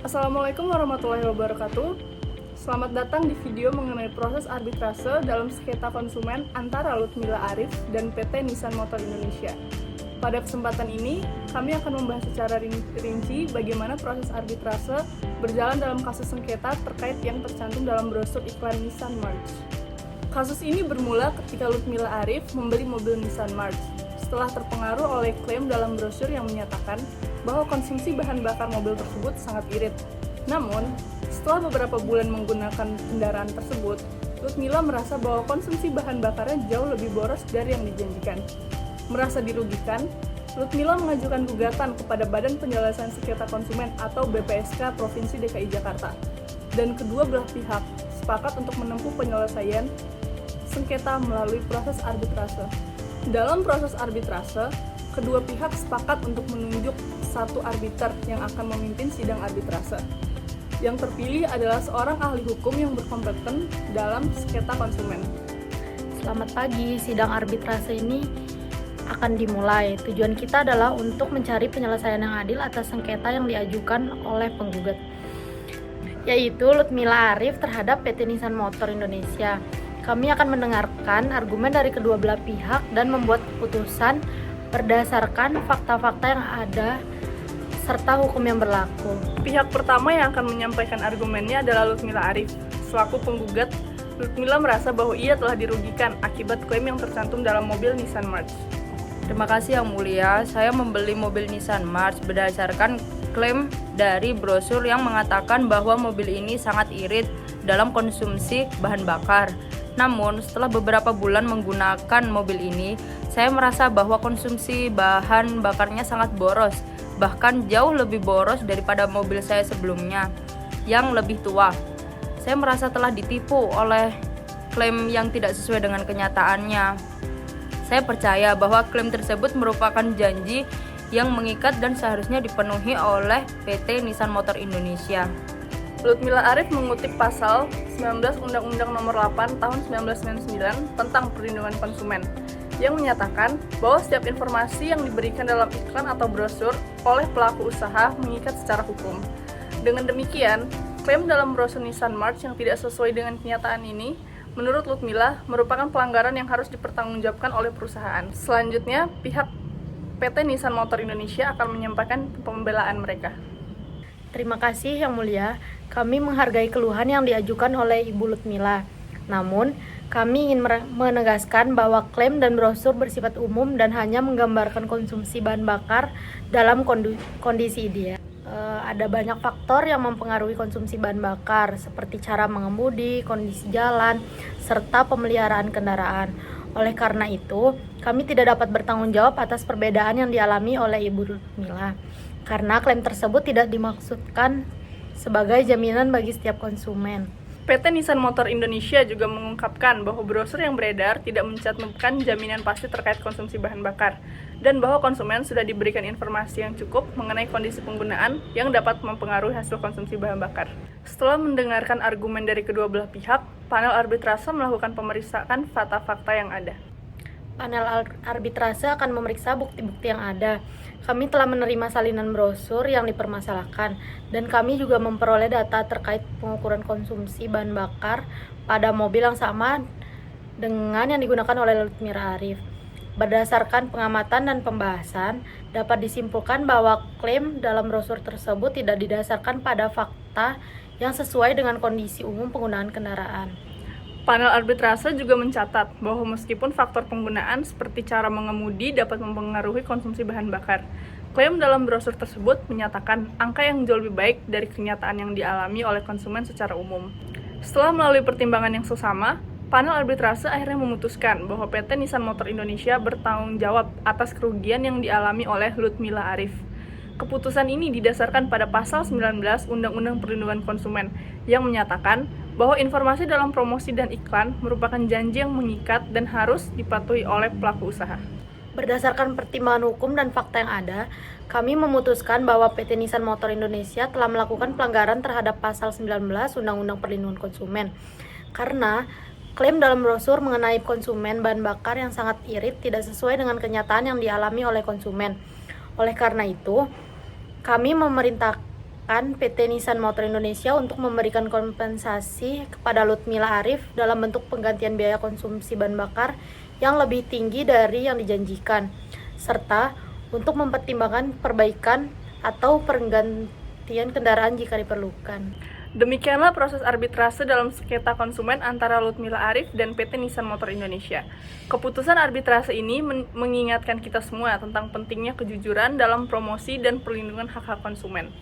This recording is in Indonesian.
Assalamualaikum warahmatullahi wabarakatuh. Selamat datang di video mengenai proses arbitrase dalam sengketa konsumen antara Lutmila Arif dan PT Nissan Motor Indonesia. Pada kesempatan ini, kami akan membahas secara rinci bagaimana proses arbitrase berjalan dalam kasus sengketa terkait yang tercantum dalam brosur iklan Nissan March. Kasus ini bermula ketika Lutmila Arif membeli mobil Nissan March setelah terpengaruh oleh klaim dalam brosur yang menyatakan bahwa konsumsi bahan bakar mobil tersebut sangat irit. Namun, setelah beberapa bulan menggunakan kendaraan tersebut, Lutmila merasa bahwa konsumsi bahan bakarnya jauh lebih boros dari yang dijanjikan. Merasa dirugikan, Lutmila mengajukan gugatan kepada Badan Penyelesaian Sengketa Konsumen atau BPSK Provinsi DKI Jakarta. Dan kedua belah pihak sepakat untuk menempuh penyelesaian sengketa melalui proses arbitrase. Dalam proses arbitrase, kedua pihak sepakat untuk menunjuk satu arbiter yang akan memimpin sidang arbitrase. Yang terpilih adalah seorang ahli hukum yang berkompeten dalam sengketa konsumen. Selamat pagi, sidang arbitrase ini akan dimulai. Tujuan kita adalah untuk mencari penyelesaian yang adil atas sengketa yang diajukan oleh penggugat, yaitu Lutmila Arif terhadap PT Nissan Motor Indonesia. Kami akan mendengarkan argumen dari kedua belah pihak dan membuat keputusan berdasarkan fakta-fakta yang ada serta hukum yang berlaku. Pihak pertama yang akan menyampaikan argumennya adalah Lutmila Arif. Selaku penggugat, Lutmila merasa bahwa ia telah dirugikan akibat klaim yang tercantum dalam mobil Nissan March. Terima kasih Yang Mulia, saya membeli mobil Nissan March berdasarkan klaim dari brosur yang mengatakan bahwa mobil ini sangat irit dalam konsumsi bahan bakar. Namun, setelah beberapa bulan menggunakan mobil ini, saya merasa bahwa konsumsi bahan bakarnya sangat boros, bahkan jauh lebih boros daripada mobil saya sebelumnya yang lebih tua. Saya merasa telah ditipu oleh klaim yang tidak sesuai dengan kenyataannya. Saya percaya bahwa klaim tersebut merupakan janji yang mengikat dan seharusnya dipenuhi oleh PT Nissan Motor Indonesia. Lutmila Arif mengutip pasal 19 Undang-Undang Nomor 8 Tahun 1999 tentang Perlindungan Konsumen yang menyatakan bahwa setiap informasi yang diberikan dalam iklan atau brosur oleh pelaku usaha mengikat secara hukum. Dengan demikian, klaim dalam brosur Nissan March yang tidak sesuai dengan kenyataan ini, menurut Lutmila, merupakan pelanggaran yang harus dipertanggungjawabkan oleh perusahaan. Selanjutnya, pihak PT Nissan Motor Indonesia akan menyampaikan pembelaan mereka. Terima kasih Yang Mulia, kami menghargai keluhan yang diajukan oleh Ibu Lutmila. Namun, kami ingin menegaskan bahwa klaim dan brosur bersifat umum dan hanya menggambarkan konsumsi bahan bakar dalam kondisi ideal. Ada banyak faktor yang mempengaruhi konsumsi bahan bakar, seperti cara mengemudi, kondisi jalan, serta pemeliharaan kendaraan. Oleh karena itu, kami tidak dapat bertanggung jawab atas perbedaan yang dialami oleh Ibu Lutmila, karena klaim tersebut tidak dimaksudkan sebagai jaminan bagi setiap konsumen. PT Nissan Motor Indonesia juga mengungkapkan bahwa brosur yang beredar tidak mencantumkan jaminan pasti terkait konsumsi bahan bakar, dan bahwa konsumen sudah diberikan informasi yang cukup mengenai kondisi penggunaan yang dapat mempengaruhi hasil konsumsi bahan bakar. Setelah mendengarkan argumen dari kedua belah pihak, panel arbitrase melakukan pemeriksaan fakta-fakta yang ada. Panel arbitrase akan memeriksa bukti-bukti yang ada. Kami telah menerima salinan brosur yang dipermasalahkan, dan kami juga memperoleh data terkait pengukuran konsumsi bahan bakar pada mobil yang sama dengan yang digunakan oleh Lutmila Arif. Berdasarkan pengamatan dan pembahasan, dapat disimpulkan bahwa klaim dalam brosur tersebut tidak didasarkan pada fakta yang sesuai dengan kondisi umum penggunaan kendaraan. Panel arbitrase juga mencatat bahwa meskipun faktor penggunaan seperti cara mengemudi dapat mempengaruhi konsumsi bahan bakar, klaim dalam brosur tersebut menyatakan angka yang jauh lebih baik dari kenyataan yang dialami oleh konsumen secara umum. Setelah melalui pertimbangan yang sesama, panel arbitrase akhirnya memutuskan bahwa PT Nissan Motor Indonesia bertanggung jawab atas kerugian yang dialami oleh Lutmila Arif. Keputusan ini didasarkan pada pasal 19 Undang-Undang Perlindungan Konsumen yang menyatakan bahwa informasi dalam promosi dan iklan merupakan janji yang mengikat dan harus dipatuhi oleh pelaku usaha. Berdasarkan pertimbangan hukum dan fakta yang ada, kami memutuskan bahwa PT Nissan Motor Indonesia telah melakukan pelanggaran terhadap pasal 19 Undang-Undang Perlindungan Konsumen. Karena klaim dalam brosur mengenai konsumen bahan bakar yang sangat irit tidak sesuai dengan kenyataan yang dialami oleh konsumen. Oleh karena itu, kami memerintahkan PT Nissan Motor Indonesia untuk memberikan kompensasi kepada Lutmila Arif dalam bentuk penggantian biaya konsumsi bahan bakar yang lebih tinggi dari yang dijanjikan, serta untuk mempertimbangkan perbaikan atau penggantian kendaraan jika diperlukan. Demikianlah proses arbitrase dalam sengketa konsumen antara Lutmila Arif dan PT Nissan Motor Indonesia. Keputusan arbitrase ini mengingatkan kita semua tentang pentingnya kejujuran dalam promosi dan perlindungan hak-hak konsumen.